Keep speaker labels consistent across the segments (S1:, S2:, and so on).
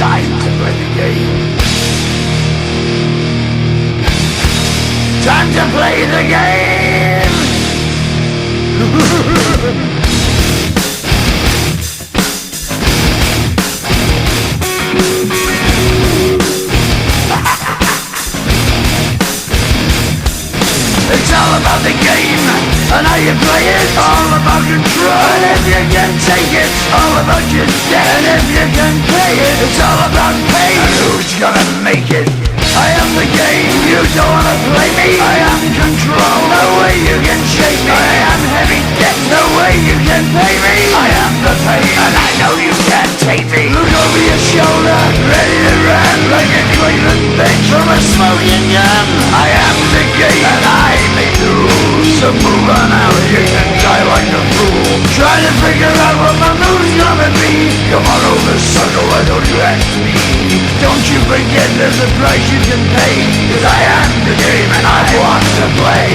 S1: Time to play the game. Time to play the game. It's all about the game and how you play it. All about control, and if you can take it, all about your debt. And if you can pay it, it's all about pain. And who's gonna make it? I am the game, you don't wanna play me. I am control, no way you can shake me. I am heavy debt, no way you can pay me. I am the pain, and I know you can't take me. Look over your shoulder, ready to run like a Cleveland bench from a smoking gun. I am the game, and I may lose. So move on out, you can die like a fool. Try to figure out what my move's gonna be. Come on over, sucker, why don't you ask me? Don't you forget there's a price you can pay. Cause I am the game and I want to play.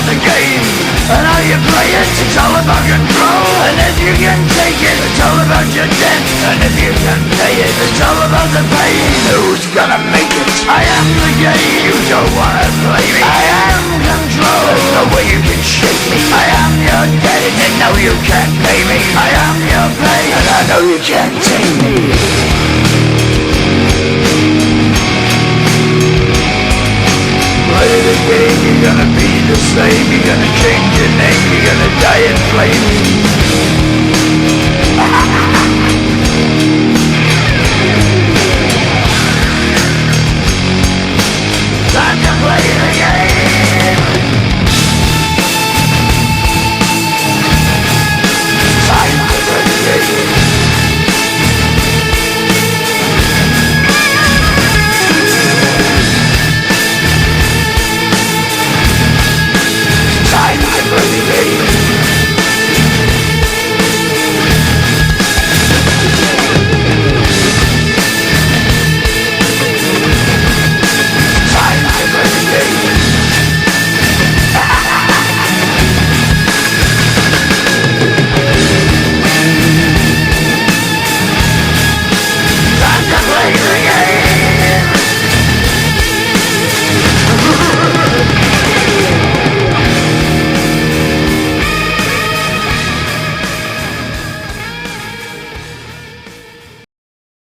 S1: The game and how you play it. It's all about control, and if you can take it, it's all about your debt. And if you can pay it, it's all about the pain. Who's gonna make it? I am the game, you don't wanna play me. I am control, there's no way you can shake me. I am your debt, and you know you can't pay me. I am your pain, and I know you can't take me. Play the game, you're gonna be the same. You're gonna change your name, you're gonna die in flames.